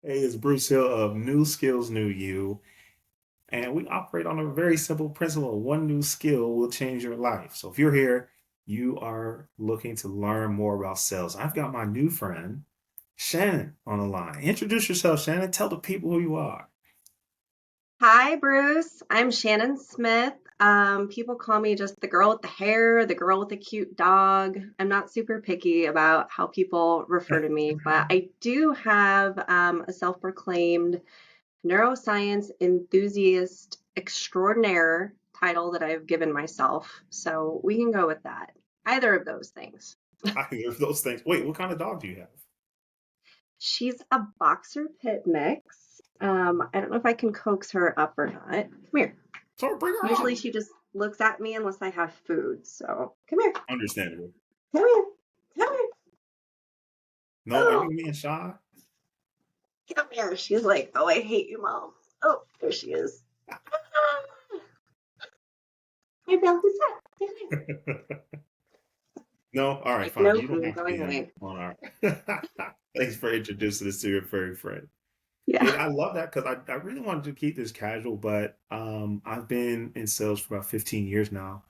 Hey, it's Bruce Hill of New Skills, New You. And we operate on a very simple principle. One new skill will change your life. So if you're here, you are looking to learn more about sales. I've got my new friend, Shannon, on the line. Introduce yourself, Shannon. Tell the people who you are. Hi, Bruce. I'm Shannon Smith. People call me just the girl with the hair, the girl with the cute dog. I'm not super picky about how people refer to me, but I do have a self-proclaimed neuroscience enthusiast extraordinaire title that I've given myself. So we can go with that. Either of those things. I hear those things. Wait, what kind of dog do you have? She's a boxer pit mix. I don't know if I can coax her up or not. Come here. So bring her Usually on. she just looks at me unless I have food. So come here. Understandable. Come here. Come here. No, are Oh, you being shy? come here. She's like, oh, I hate you, Mom. Oh, there she is. Ah, my belt is up. Come here. No? All right, Like, fine. nope, You don't I'm have to be going on away. our. Thanks for introducing us to your furry friend. Yeah. And I love that because I really wanted to keep this casual, but I've been in sales for about 15 years now.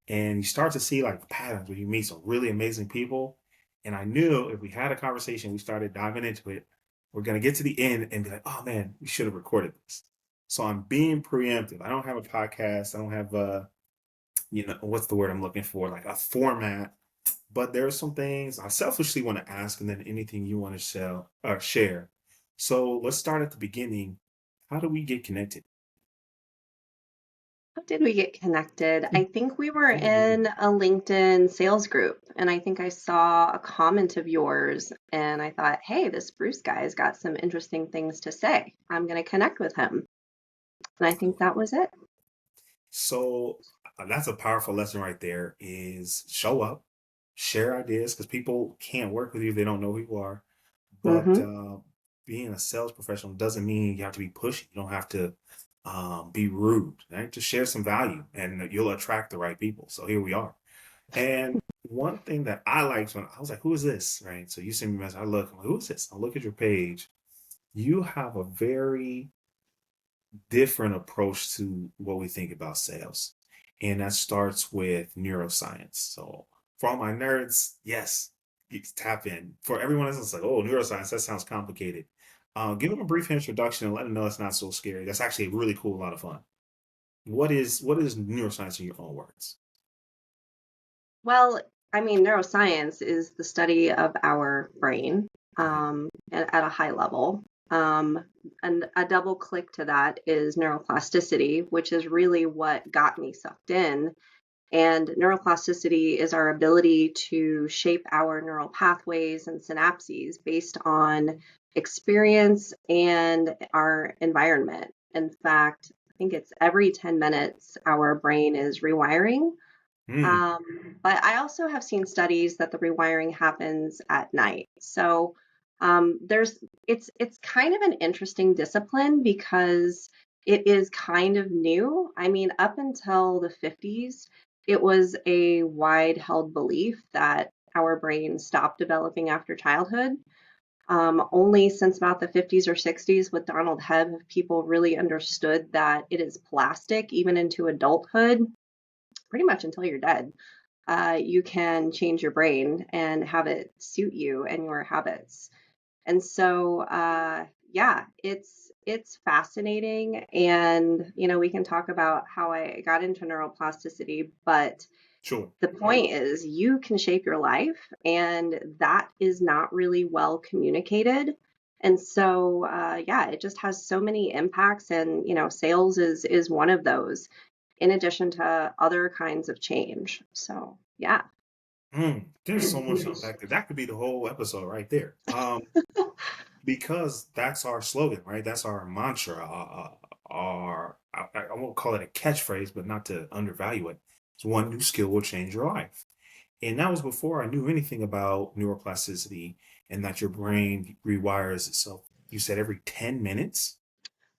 And you start to see like patterns where you meet some really amazing people. And I knew if we had a conversation, we started diving into it, we're going to get to the end and be like, oh man, we should have recorded this. So I'm being preemptive. I don't have a podcast. I don't have what's the word I'm looking for? Like a format. But there are some things I selfishly want to ask, and then anything you want to sell or share. So let's start at the beginning. How do we get connected? How did we get connected? I think we were Mhm. in a LinkedIn sales group, and I think I saw a comment of yours, and I thought, hey, this Bruce guy's got some interesting things to say. I'm going to connect with him. And I think that was it. So that's a powerful lesson right there is show up, share ideas because people can't work with you if they don't know who you are. But Mm-hmm. being a sales professional doesn't mean you have to be pushy. You don't have to be rude, right? Just share some value and you'll attract the right people. So here we are. And one thing that I liked when I was like, who is this? Right. So you send me a message. I look, I'm like, who is this? I look at your page. You have a very different approach to what we think about sales. And that starts with neuroscience. So for all my nerds, yes, you tap in. For everyone else, it's like, oh, neuroscience, that sounds complicated. Give them a brief introduction and let them know it's not so scary. That's actually really cool, a lot of fun. What is neuroscience in your own words? Well, I mean, neuroscience is the study of our brain Mhm. at a high level. Um, and a double click to that is neuroplasticity, which is really what got me sucked in. And neuroplasticity is our ability to shape our neural pathways and synapses based on experience and our environment. In fact, I think it's every 10 minutes our brain is rewiring, Mm, but I also have seen studies that the rewiring happens at night. So there's it's kind of an interesting discipline because it is kind of new. I mean, up until the 50s, it was a wide held belief that our brains stop developing after childhood. Only since about the 50s or 60s with Donald Hebb have people really understood that it is plastic even into adulthood, pretty much until you're dead. You can change your brain and have it suit you and your habits. And so, yeah, it's fascinating. And we can talk about how I got into neuroplasticity, but sure. the point is, you can shape your life, and that is not really well communicated. And so, yeah, it just has so many impacts, and sales is one of those in addition to other kinds of change. So, yeah. There's so much to unpack there. That could be the whole episode right there. Because that's our slogan, right? That's our mantra. Our I won't call it a catchphrase, but not to undervalue it. It's one new skill will change your life. And that was before I knew anything about neuroplasticity and that your brain rewires itself. You said every 10 minutes?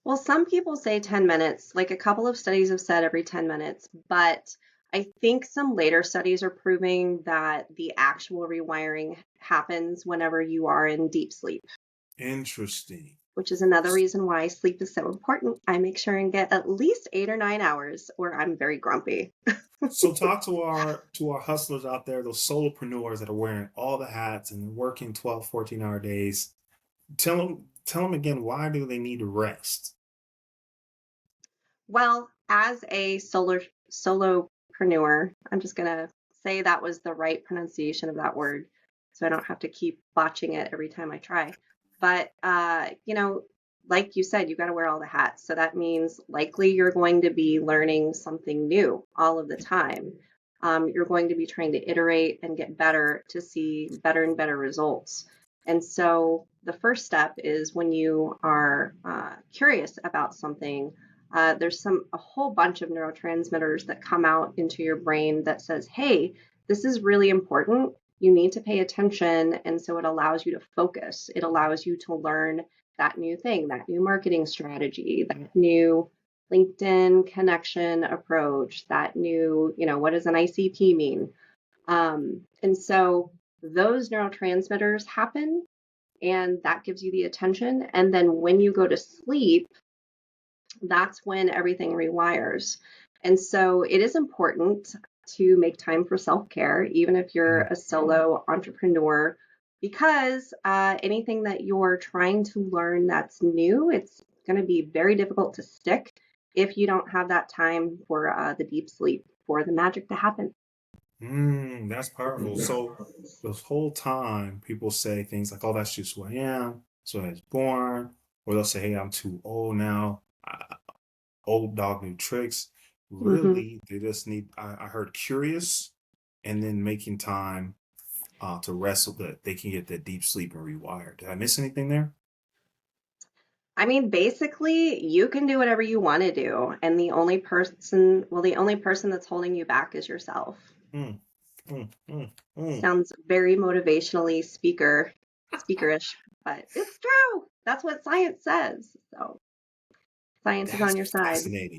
Well, some people say 10 minutes, like a couple of studies have said every 10 minutes, but I think some later studies are proving that the actual rewiring happens whenever you are in deep sleep. Interesting. which is another reason why sleep is so important. I make sure and get at least 8 or 9 hours, or I'm very grumpy. So talk to our hustlers out there, those solopreneurs that are wearing all the hats and working 12, 14-hour days. Tell them again, why do they need to rest? Well, as a solopreneur, I'm just gonna say that was the right pronunciation of that word, so I don't have to keep botching it every time I try. But like you said, you got to wear all the hats. So that means likely you're going to be learning something new all of the time. You're going to be trying to iterate and get better to see better and better results. And so the first step is when you are curious about something, there's a whole bunch of neurotransmitters that come out into your brain that says, hey, this is really important. You need to pay attention. And so it allows you to focus. It allows you to learn that new thing, that new marketing strategy, that new LinkedIn connection approach, that new, what does an ICP mean? And so those neurotransmitters happen, and that gives you the attention. And then when you go to sleep, that's when everything rewires. And so it is important to make time for self care, even if you're Mm. a solo entrepreneur, because anything that you're trying to learn that's new, it's going to be very difficult to stick if you don't have that time for the deep sleep for the magic to happen. That's powerful. So this whole time, people say things like, "Oh, that's just who I am. So I was born," or they'll say, "Hey, I'm too old now. Old dog new tricks." Hmm. Really, they just need. I heard curious, and then making time to rest so that they can get that deep sleep and rewire. Did I miss anything there? I mean, basically, you can do whatever you want to do, and the only person that's holding you back is yourself. Mm, mm. Mm. Sounds very motivationally speakerish, but it's true. That's what science says. So science is That's on your side. fascinating.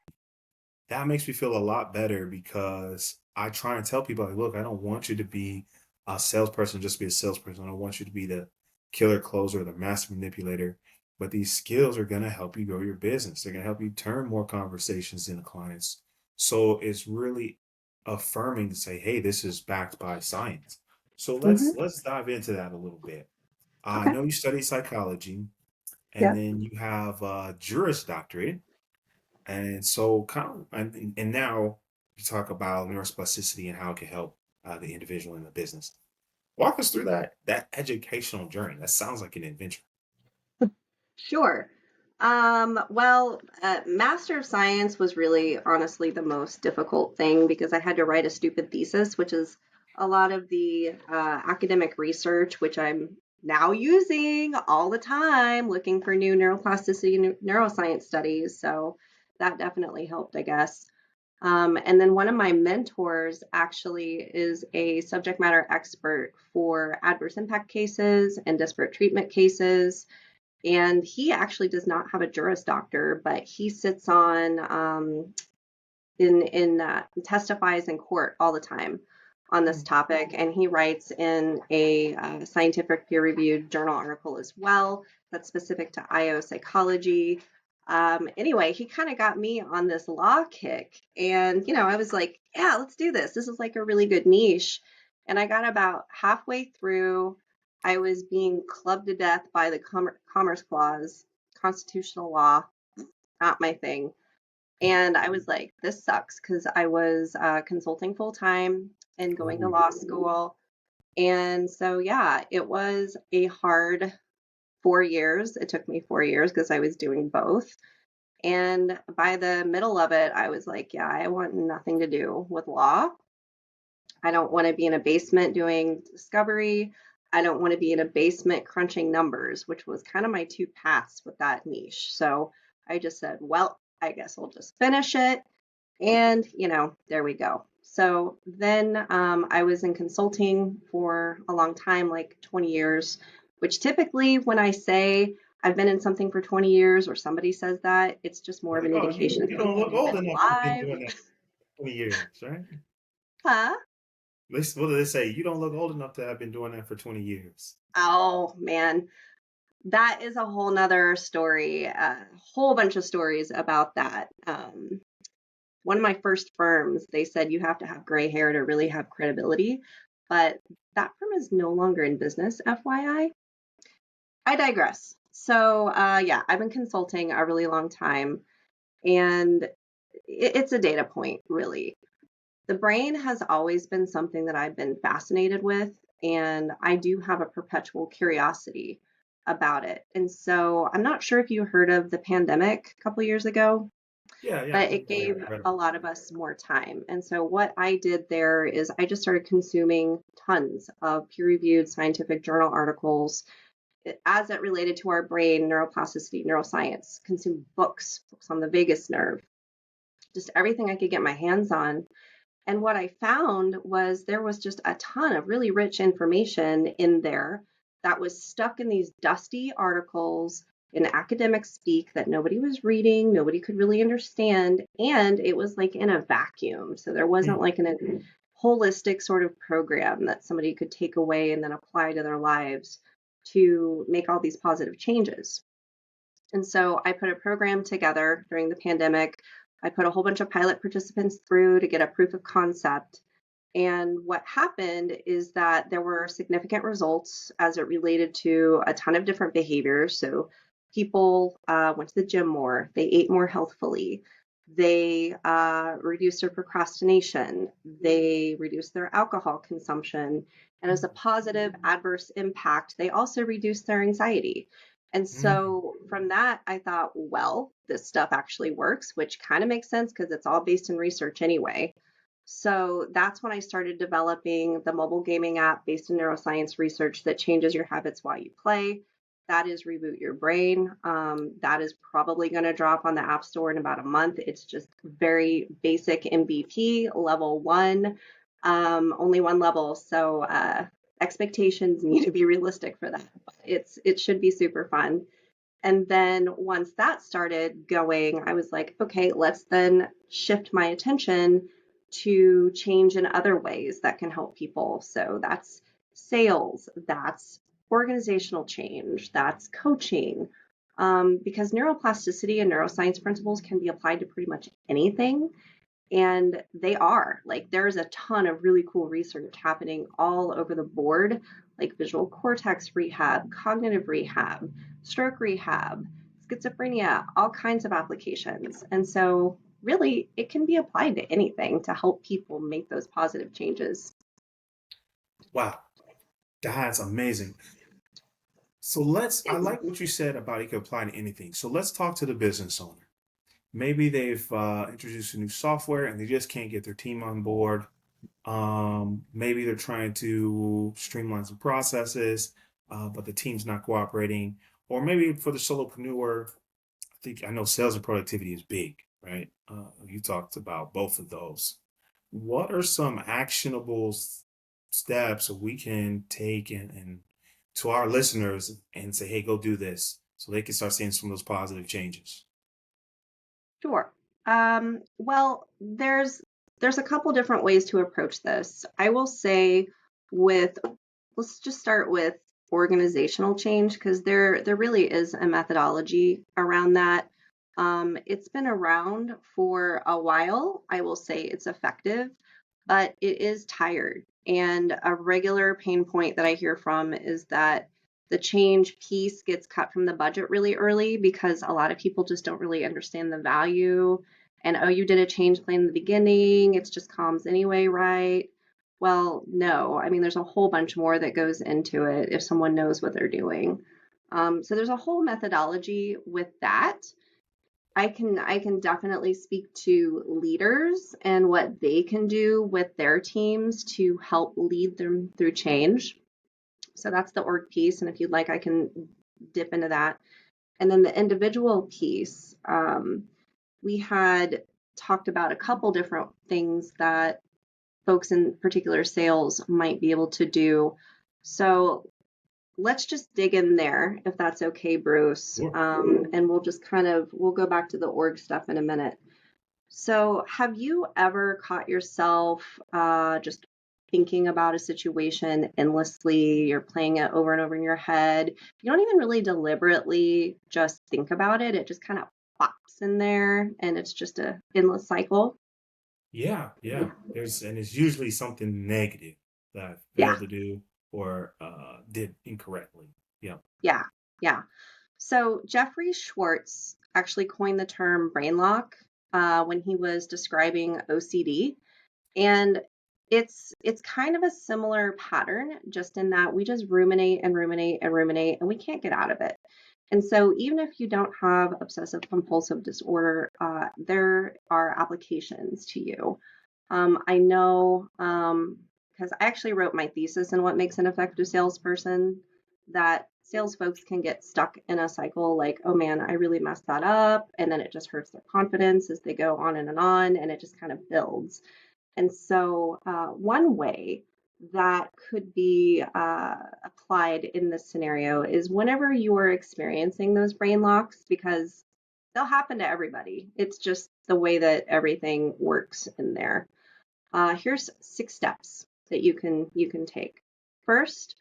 That makes me feel a lot better because I try and tell people, like, look, I don't want you to be a salesperson, just be a salesperson. I don't want you to be the killer closer, the master manipulator. But these skills are going to help you grow your business. They're going to help you turn more conversations into clients. So it's really affirming to say, hey, this is backed by science. So Hmm. let's dive into that a little bit. I Okay. know you study psychology, and Yep. then you have a Juris Doctorate, and so, and now you talk about neuroplasticity and how it can help the individual in the business. Walk us through that educational journey. That sounds like an adventure. Sure. Well, Master of Science was really honestly the most difficult thing because I had to write a stupid thesis, which is a lot of the academic research, which I'm now using all the time, looking for new neuroplasticity and neuroscience studies. So that definitely helped, I guess. And then one of my mentors actually is a subject matter expert for adverse impact cases and disparate treatment cases, and he actually does not have a Juris Doctor, but he sits on in testifies in court all the time on this Mm. topic, and he writes in a scientific peer-reviewed journal article as well that's specific to IO psychology. Anyway, he kind of got me on this law kick, and I was like, yeah, let's do this. This is like a really good niche. And I got about halfway through. I was being clubbed to death by the Commerce Clause, constitutional law, not my thing. And I was like, this sucks because I was consulting full time and going to Ooh. law school. And so, yeah, it was a hard 4 years. It took me 4 years because I was doing both. And by the middle of it, I was like, yeah, I want nothing to do with law. I don't want to be in a basement doing discovery. I don't want to be in a basement crunching numbers, which was kind of my two paths with that niche. So I just said, well, I guess I'll just finish it. And, there we go. So then I was in consulting for a long time, like 20 years, which typically when I say I've been in something for 20 years or somebody says that, it's just more of Like, an oh, indication of you don't people look who've old been enough to have been alive. doing that for 20 years, right? Huh? What do they say? You don't look old enough to have been doing that for 20 years. Oh, man. that is a whole nother story, a whole bunch of stories about that. One of my first firms, they said you have to have gray hair to really have credibility, but that firm is no longer in business, FYI. I digress. So, yeah, I've been consulting a really long time, and it's a data point, really. The brain has always been something that I've been fascinated with, and I do have a perpetual curiosity about it. And so I'm not sure if you heard of the pandemic a couple years ago, Yeah, yeah, but it yeah. gave Read a about lot of us more time. And so what I did there is I just started consuming tons of peer-reviewed scientific journal articles as it related to our brain, neuroplasticity, neuroscience, consume books on the vagus nerve, just everything I could get my hands on. And what I found was there was just a ton of really rich information in there that was stuck in these dusty articles in academic speak that nobody was reading, nobody could really understand, and it was like in a vacuum. So there wasn't it. like a holistic sort of program that somebody could take away and then apply to their lives to make all these positive changes. And so I put a program together during the pandemic. I put a whole bunch of pilot participants through to get a proof of concept. And what happened is that there were significant results as it related to a ton of different behaviors. So people went to the gym more, they ate more healthfully, they reduced their procrastination, they reduced their alcohol consumption. And as a positive adverse impact, they also reduced their anxiety. And Mm. so from that, I thought, well, this stuff actually works, which kind of makes sense because it's all based in research anyway. So that's when I started developing the mobile gaming app based in neuroscience research that changes your habits while you play. That is Reboot Your Brain. That is probably going to drop on the App Store in about a month. It's just very basic MVP, level one, only one level. So expectations need to be realistic for that. But it should be super fun. And then once that started going, I was like, okay, let's then shift my attention to change in other ways that can help people. So that's sales, that's organizational change, that's coaching. Because neuroplasticity and neuroscience principles can be applied to pretty much anything. And they are like, there's a ton of really cool research happening all over the board, like visual cortex rehab, cognitive rehab, stroke rehab, schizophrenia, all kinds of applications. And so, really, it can be applied to anything to help people make those positive changes. Wow, that's amazing. I like what you said about it could apply to anything. So let's talk to the business owner. Maybe they've introduced a new software and they just can't get their team on board. Maybe they're trying to streamline some processes, but the team's not cooperating. Or maybe for the solopreneur, I know sales and productivity is big, right? You talked about both of those. What are some actionable steps that we can take and to our listeners and say, hey, go do this so they can start seeing some of those positive changes? Sure. Well, there's a couple different ways to approach this. I will say with let's just start with organizational change because there really is a methodology around that. It's been around for a while. I will say it's effective, but it is tired. And a regular pain point that I hear from is that the change piece gets cut from the budget really early because a lot of people just don't really understand the value. And oh, you did a change plan in the beginning, it's just comms anyway, right? Well, no. I mean, there's a whole bunch more that goes into it if someone knows what they're doing. So there's a whole methodology with that. I can definitely speak to leaders and what they can do with their teams to help lead them through change. So that's the org piece, and if you'd like, I can dip into that. And then the individual piece, we had talked about a couple different things that folks in particular sales might be able to do. So let's just dig in there if that's okay, Bruce. Sure. And we'll just we'll go back to the org stuff in a minute. So have you ever caught yourself just thinking about a situation endlessly. You're playing it over and over in your head. You don't even really deliberately just think about it. It just kind of pops in there and it's just a endless cycle. Yeah, yeah. And it's usually something negative that I Yeah, failed to do or did incorrectly. Yeah. yeah, yeah. So Jeffrey Schwartz actually coined the term brain lock when he was describing OCD. And it's kind of a similar pattern, just in that we just ruminate and ruminate and ruminate, and we can't get out of it. And so, even if you don't have obsessive compulsive disorder, there are applications to you. I know because I actually wrote my thesis in what makes an effective salesperson, that sales folks can get stuck in a cycle like, oh man, I really messed that up. And then it just hurts their confidence as they go on, and it just kind of builds. And so, one way that could be applied in this scenario is whenever you are experiencing those brain locks, because they'll happen to everybody. It's just the way that everything works in there. Here's 6 steps that you can take. First,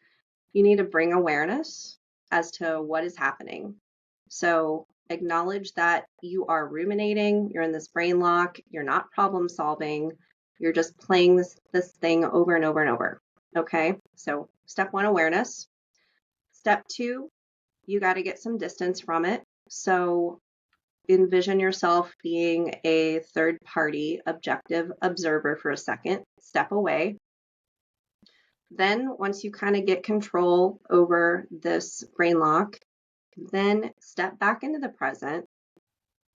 you need to bring awareness as to what is happening. So acknowledge that you are ruminating, you're in this brain lock, you're not problem solving, you're just playing this thing over and over and over. Okay? So step 1, awareness. Step 2, you got to get some distance from it. So envision yourself being a third party objective observer for a second. Step away. Then once you kind of get control over this brain lock, then step back into the present.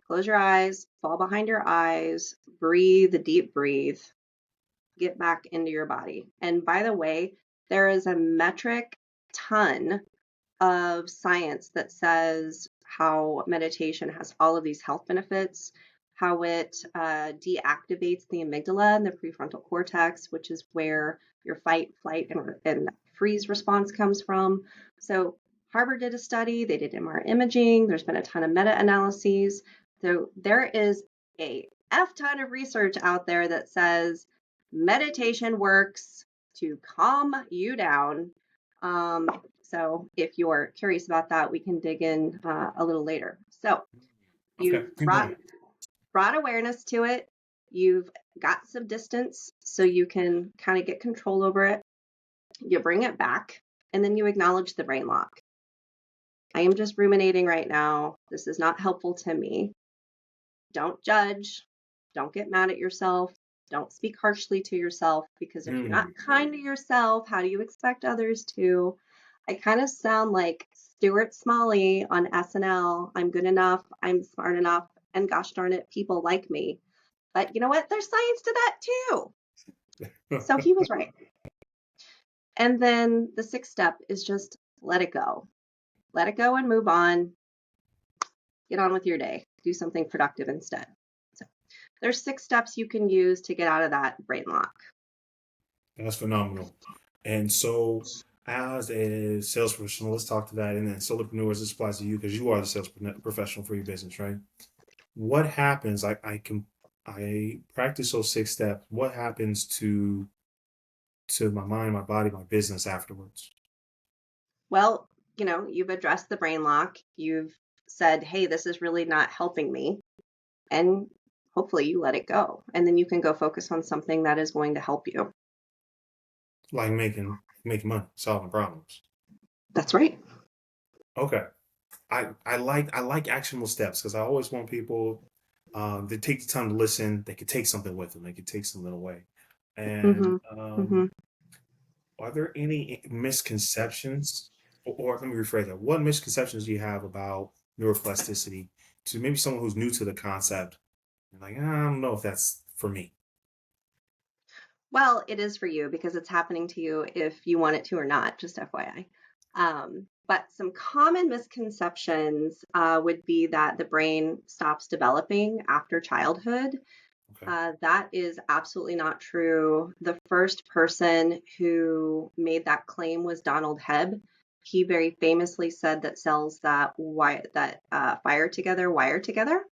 Close your eyes, fall behind your eyes, breathe a deep breathe, get back into your body. And by the way, there is a metric ton of science that says how meditation has all of these health benefits, how it deactivates the amygdala and the prefrontal cortex, which is where your fight, flight, and freeze response comes from. So Harvard did a study, they did MR imaging, there's been a ton of meta-analyses. So there is a F ton of research out there that says meditation works to calm you down. So if you're curious about that, we can dig in a little later. So Okay. you've Keep going. brought awareness to it. You've got some distance so you can kind of get control over it. You bring it back, and then you acknowledge the brain lock. I am just ruminating right now. This is not helpful to me. Don't judge. Don't get mad at yourself. Don't speak harshly to yourself, because if you're not Mm. kind to yourself, how do you expect others to? I kind of sound like Stuart Smalley on SNL. I'm good enough. I'm smart enough. And gosh darn it, people like me. But you know what? There's science to that too. So he was right. And then the 6th step is just let it go. Let it go and move on. Get on with your day. Do something productive instead. So there's 6 steps you can use to get out of that brain lock. That's phenomenal. And so, as a sales professional, let's talk to that. And then, solopreneurs, this applies to you because you are the sales professional for your business, right? What happens? I practice those 6 steps. What happens to my mind, my body, my business afterwards? Well, you've addressed the brain lock. You've said, hey, this is really not helping me. And hopefully you let it go. And then you can go focus on something that is going to help you. Like making money, solving problems. That's right. Okay. I like actionable steps because I always want people to take the time to listen. They could take something with them. They could take something away. And Mm-hmm. Mm-hmm. are there any misconceptions, or let me rephrase that? What misconceptions do you have about neuroplasticity to maybe someone who's new to the concept? And like, I don't know if that's for me. Well, it is for you because it's happening to you if you want it to or not, just FYI. But some common misconceptions would be that the brain stops developing after childhood. Okay. That is absolutely not true. The first person who made that claim was Donald Hebb. He very famously said that cells that fire together wire together.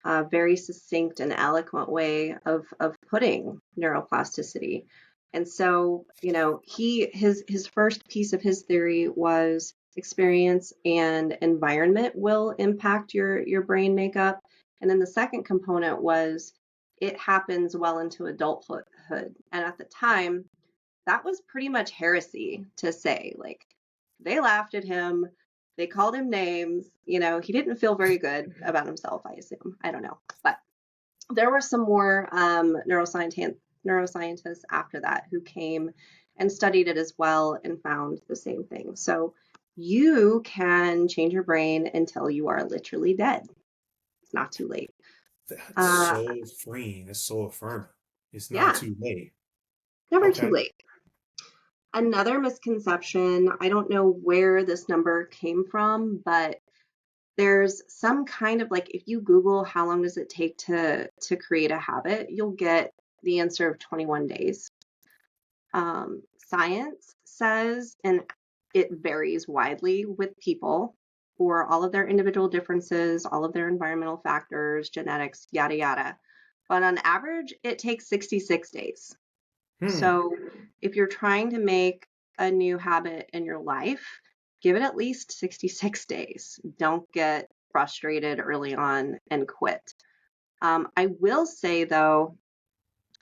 A very succinct and eloquent way of putting neuroplasticity. And so, his first piece of his theory was experience and environment will impact your brain makeup. And then the second component was it happens well into adulthood. And at the time, that was pretty much heresy to say. Like, they laughed at him, they called him names. He didn't feel very good about himself, I assume. I don't know. But there were some more neuroscientists after that who came and studied it as well and found the same thing. So you can change your brain until you are literally dead. It's not too late. That's Uh, so freeing. It's so affirming. It's not yeah, too late. never too Okay. late. Another misconception, I don't know where this number came from, but there's some kind of, like, if you Google how long does it take to create a habit, you'll get the answer of 21 days. Science says, and it varies widely with people for all of their individual differences, all of their environmental factors, genetics, yada, yada. But on average, it takes 66 days. Hmm. So if you're trying to make a new habit in your life, give it at least 66 days. Don't get frustrated early on and quit. I will say, though,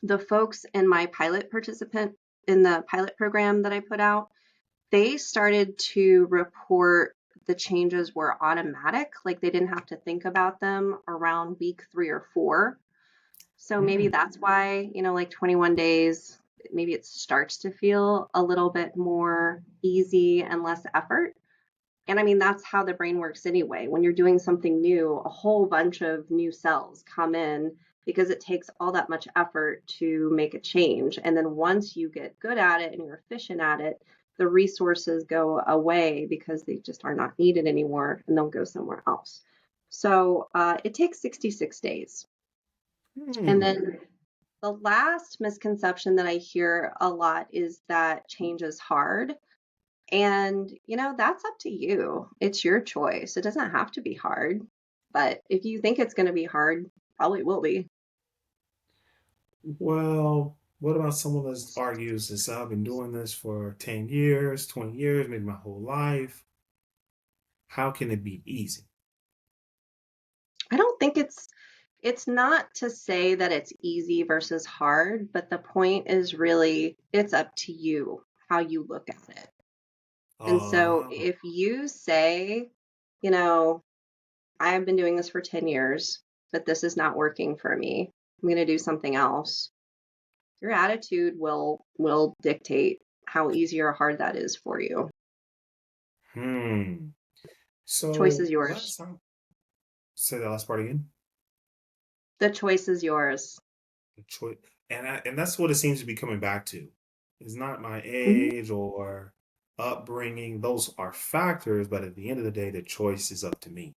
the folks in my pilot participant in the pilot program that I put out, they started to report the changes were automatic, like they didn't have to think about them around week 3 or 4. So maybe Hmm. that's why, like 21 days, maybe it starts to feel a little bit more easy and less effort. And I mean, that's how the brain works anyway. When you're doing something new, a whole bunch of new cells come in because it takes all that much effort to make a change. And then once you get good at it and you're efficient at it, the resources go away because they just are not needed anymore and they'll go somewhere else. So it takes 66 days. And Hmm. then the last misconception that I hear a lot is that change is hard. And, that's up to you. It's your choice. It doesn't have to be hard. But if you think it's going to be hard, probably will be. Well, what about someone that argues this? I've been doing this for 10 years, 20 years, maybe my whole life. How can it be easy? I don't think it's not to say that it's easy versus hard, but the point is really it's up to you how you look at it. And so Uh, if you say, you know, I've been doing this for 10 years, but this is not working for me. I'm going to do something else. Your attitude will dictate how easy or hard that is for you. hmm. Choice So is yours. last time, say that last part again. The choice is yours. The choice, and that's what it seems to be coming back to. It's not my Mhm. age or upbringing; those are factors. But at the end of the day, the choice is up to me,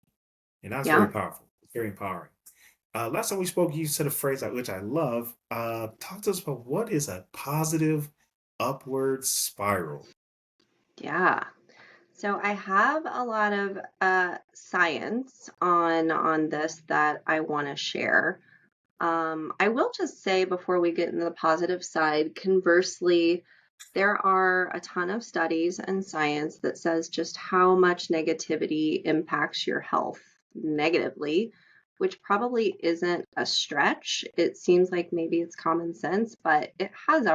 and that's very Yeah. powerful. It's very empowering. Last time we spoke, you said a phrase which I love. Talk to us about what is a positive upward spiral. Yeah. So I have a lot of science on this that I want to share. I will just say before we get into the positive side, conversely, there are a ton of studies and science that says just how much negativity impacts your health negatively, which probably isn't a stretch. It seems like maybe it's common sense, but it has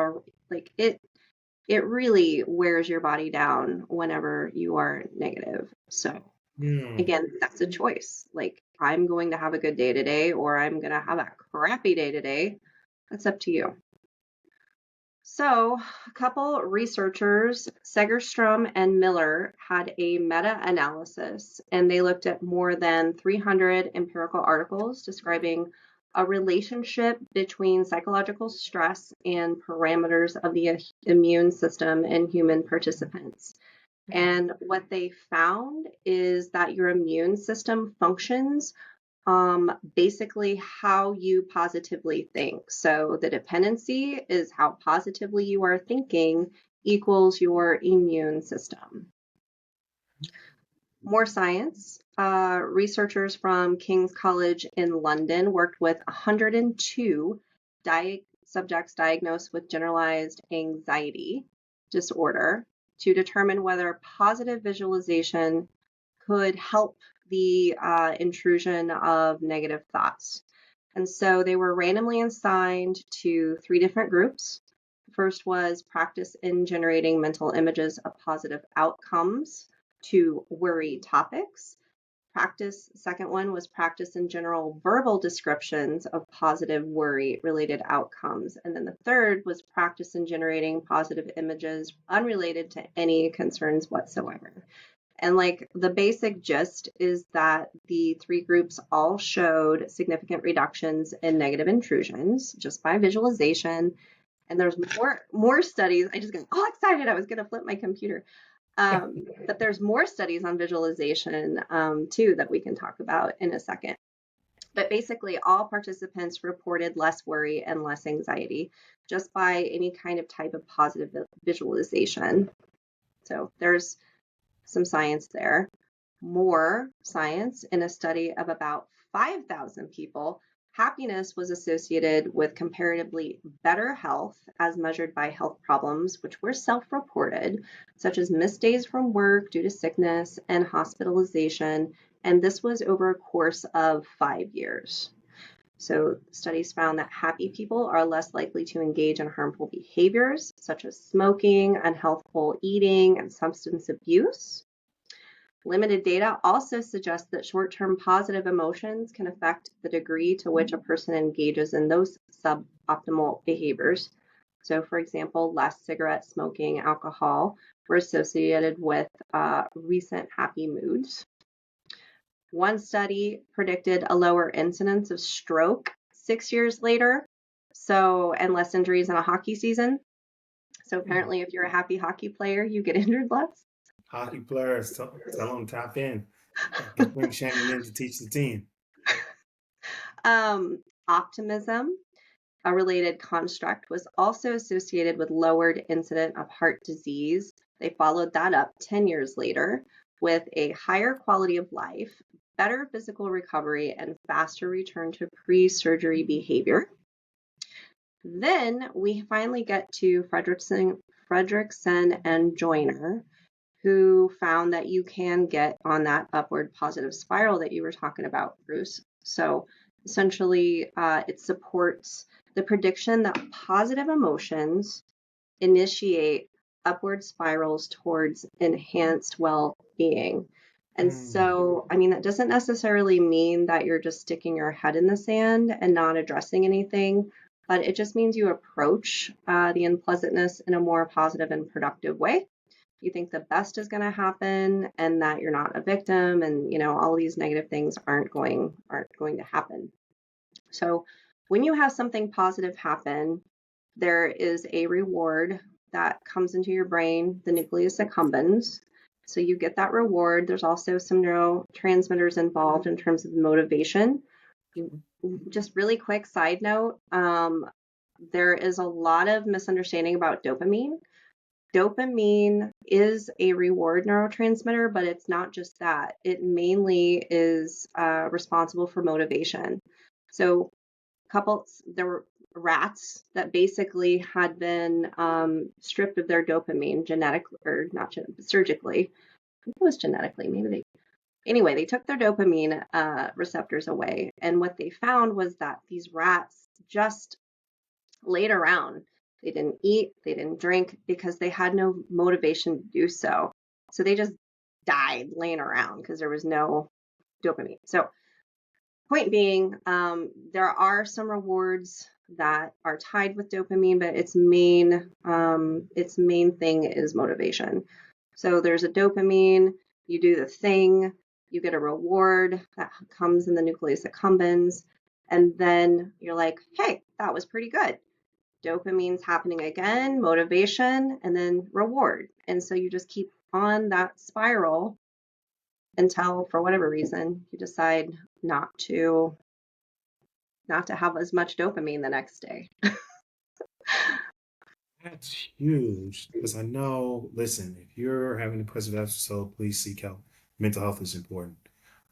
it really wears your body down whenever you are negative. So Hmm. again, that's a choice. Like, I'm going to have a good day today, or I'm going to have a crappy day today. That's up to you. So, a couple researchers, Segerstrom and Miller, had a meta analysis and they looked at more than 300 empirical articles describing a relationship between psychological stress and parameters of the immune system in human participants. And what they found is that your immune system functions basically how you positively think. So the dependency is how positively you are thinking equals your immune system. More science. Researchers from King's College in London worked with 102 subjects diagnosed with generalized anxiety disorder to determine whether positive visualization could help the intrusion of negative thoughts. And so they were randomly assigned to 3 different groups. The first was practice in generating mental images of positive outcomes to worry topics. Second one was practice in general verbal descriptions of positive worry related outcomes. And then the third was practice in generating positive images unrelated to any concerns whatsoever. And like the basic gist is that the 3 groups all showed significant reductions in negative intrusions just by visualization. And there's more studies. I just got all excited. I was going to flip my computer. But there's more studies on visualization too that we can talk about in a second. But basically, all participants reported less worry and less anxiety just by any kind of type of positive visualization. So there's some science there. More science in a study of about 5,000 people. Happiness was associated with comparatively better health as measured by health problems, which were self-reported, such as missed days from work due to sickness and hospitalization. And this was over a course of 5 years. So studies found that happy people are less likely to engage in harmful behaviors, such as smoking, unhealthful eating, and substance abuse. Limited data also suggests that short-term positive emotions can affect the degree to which a person engages in those suboptimal behaviors. So, for example, less cigarette smoking, alcohol were associated with recent happy moods. One study predicted a lower incidence of stroke 6 years later, and less injuries in a hockey season. So apparently, if you're a happy hockey player, you get injured less. Hockey players, tell them tap in. Bring Shannon in to teach the team. Optimism, a related construct, was also associated with lowered incidence of heart disease. They followed that up 10 years later with a higher quality of life, better physical recovery, and faster return to pre-surgery behavior. Then we finally get to Fredrickson and Joyner, who found that you can get on that upward positive spiral that you were talking about, Bruce. So essentially, it supports the prediction that positive emotions initiate upward spirals towards enhanced well-being. And so, I mean, that doesn't necessarily mean that you're just sticking your head in the sand and not addressing anything, but it just means you approach the unpleasantness in a more positive and productive way. You think the best is going to happen and that you're not a victim, and all these negative things aren't going to happen. So when you have something positive happen, there is a reward that comes into your brain, the nucleus accumbens. So you get that reward. There's also some neurotransmitters involved in terms of motivation. Just really quick side note, there is a lot of misunderstanding about dopamine. Dopamine is a reward neurotransmitter, but it's not just that. It mainly is responsible for motivation. So there were rats that basically had been stripped of their dopamine genetically, or not surgically. I think it was genetically. Anyway, they took their dopamine receptors away. And what they found was that these rats just laid around. They didn't eat, they didn't drink because they had no motivation to do so. So they just died laying around because there was no dopamine. So point being, there are some rewards that are tied with dopamine, but its main thing is motivation. So there's a dopamine, you do the thing, you get a reward that comes in the nucleus accumbens, and then you're like, hey, that was pretty good. Dopamine's happening again, motivation, and then reward. And so you just keep on that spiral until, for whatever reason, you decide not to have as much dopamine the next day. That's huge because I know, listen, if you're having a depressive episode, please seek help. Mental health is important.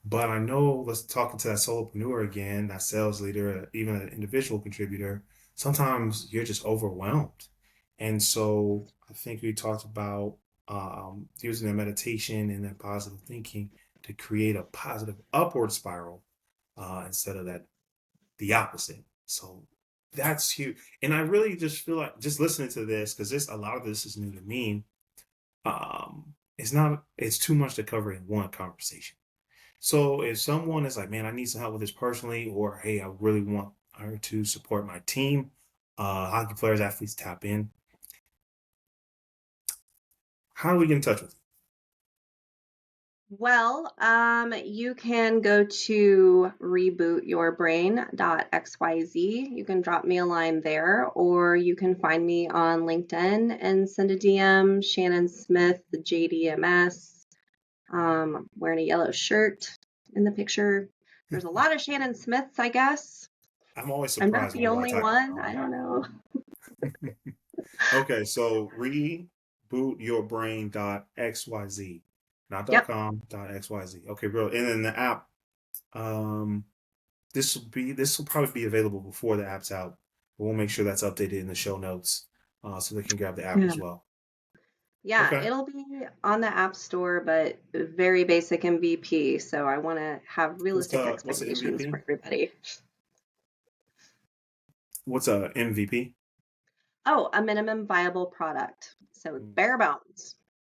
But I know, let's talk to that solopreneur again, that sales leader, even an individual contributor sometimes you're just overwhelmed. And so I think we talked about using the meditation and that positive thinking to create a positive upward spiral instead of that the opposite. So that's huge. And I really just feel like just listening to this, because this a lot of this is new to me. It's too much to cover in one conversation. So if someone is like, man, I need some help with this personally, or hey, I really want her to support my team, hockey players, athletes tap in. How do we get in touch with you? Well, you can go to rebootyourbrain.xyz. You can drop me a line there, or you can find me on LinkedIn and send a DM, Shannon Smith, the JDMS, wearing a yellow shirt in the picture. There's a lot of Shannon Smiths, I guess. I'm always I'm not surprised the whenever I only type one. I it. don't know. Okay, so rebootyourbrain.xyz, not Yep. .com, .xyz. Okay, bro. And then the app, um, this will probably be available before the app's out. But we'll make sure that's updated in the show notes, so they can grab the app Yeah. as well. Yeah, Okay. it'll be on the App Store, but very basic MVP. So I want to have realistic What's the expectations for MVP? everybody. What's a MVP? Oh, a minimum viable product. So bare bones.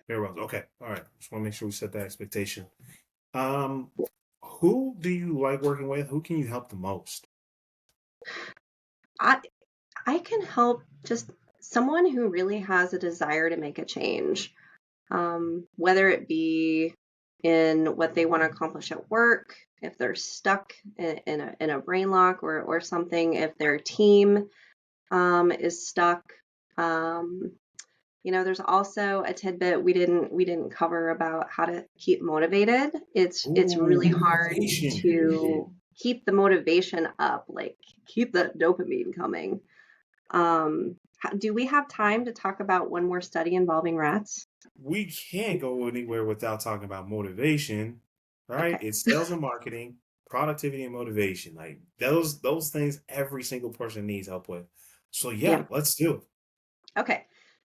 Very well. Okay. All right. Just want to make sure we set that expectation. Um, who do you like working with? Who can you help the most? I I can help just someone who really has a desire to make a change, whether it be in what they want to accomplish at work, if they're stuck in a brain lock or something, if their team is stuck. Um, there's also a tidbit we didn't cover about how to keep motivated. It's Ooh, really hard motivation. to keep the motivation up, like keep the dopamine coming. Do we have time to talk about one more study involving rats? We can't go anywhere without talking about motivation, right? Okay. It's sales and marketing, productivity and motivation. Like those things every single person needs help with. So yeah, Yeah. let's do it. Okay.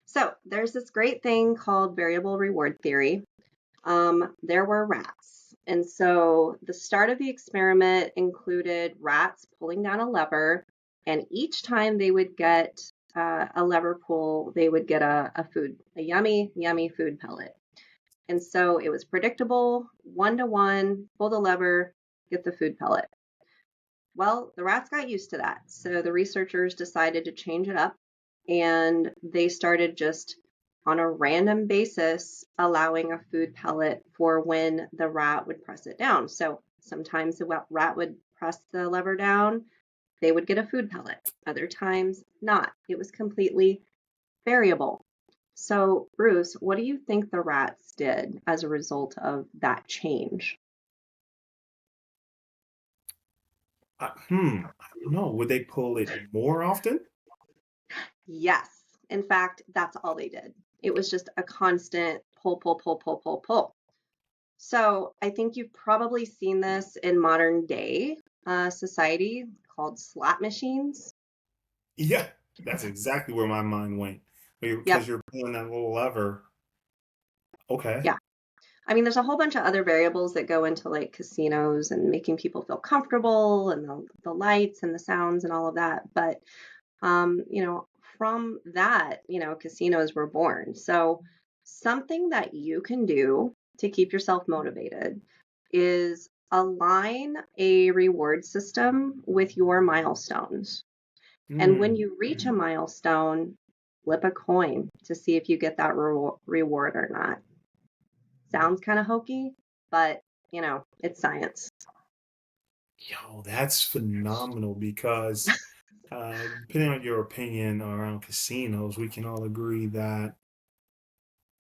So there's this great thing called variable reward theory. There were rats. And so the start of the experiment included rats pulling down a lever, and each time they would get a lever pull, they would get a yummy, yummy food pellet. And so it was predictable, 1 to 1, pull the lever, get the food pellet. Well, the rats got used to that. So the researchers decided to change it up and they started just on a random basis allowing a food pellet for when the rat would press it down. So sometimes the rat would press the lever down, they would get a food pellet. Other times, not. It was completely variable. So, Bruce, what do you think the rats did as a result of that change? I don't know. Would they pull it more often? Yes. In fact, that's all they did. It was just a constant pull, pull, pull, pull, pull, pull. So I think you've probably seen this in modern day society called slot machines. Yeah, that's exactly where my mind went. Because Yep. you're pulling that little lever. Okay. Yeah. I mean, there's a whole bunch of other variables that go into like casinos and making people feel comfortable and the lights and the sounds and all of that. But, um, you know, from that, casinos were born. So something that you can do to keep yourself motivated is align a reward system with your milestones. And when Hmm. you reach a milestone, flip a coin to see if you get that reward or not. Sounds kind of hokey, but it's science. Yo, that's phenomenal because depending on your opinion around casinos, we can all agree that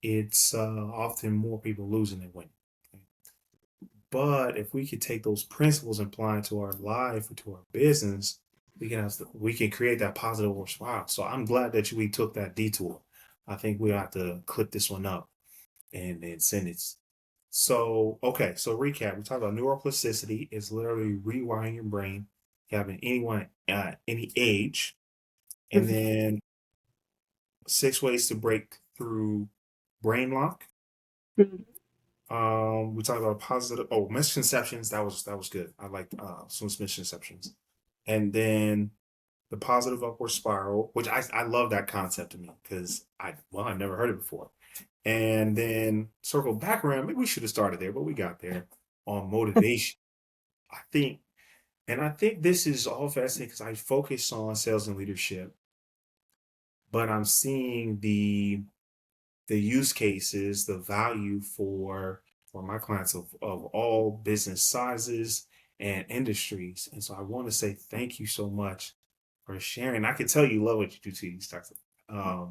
it's often more people losing than winning. But if we could take those principles and apply it to our life or to our business, we can create that positive response. So I'm glad that we took that detour. I think we have to clip this one up and send it. So okay, so recap. We talked about neuroplasticity is literally rewiring your brain. You have anyone at any age. And then 6 ways to break through brain lock. Mhm. We talked about positive. Oh, misconceptions. That was good. I liked some misconceptions, and then the positive upward spiral, which I love that concept to me because I've never heard it before. And then circle back around. Maybe we should have started there, but we got there on motivation. I think, and I think this is all fascinating because I focus on sales and leadership, but I'm seeing the use cases, the value for my clients of all business sizes and industries. And so I want to say thank you so much for sharing. I can tell you love what you do to these types of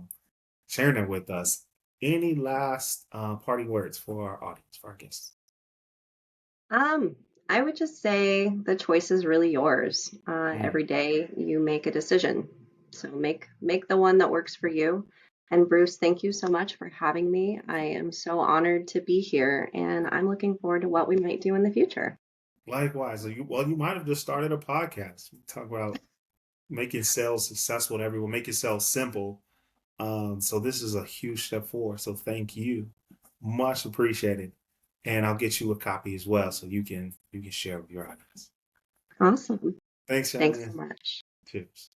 sharing them with us. Any last parting words for our audience, for our guests? Um, I would just say the choice is really yours. Mm, Every day you make a decision. So make the one that works for you. And Bruce, thank you so much for having me. I am so honored to be here, and I'm looking forward to what we might do in the future. likewise. You might have just started a podcast. Talk about making sales successful to everyone, making sales simple. So this is a huge step forward. So thank you. Much appreciated. And I'll get you a copy as well so you can share with your audience. Awesome. Thanks, Thanks so Shannon. much. Cheers.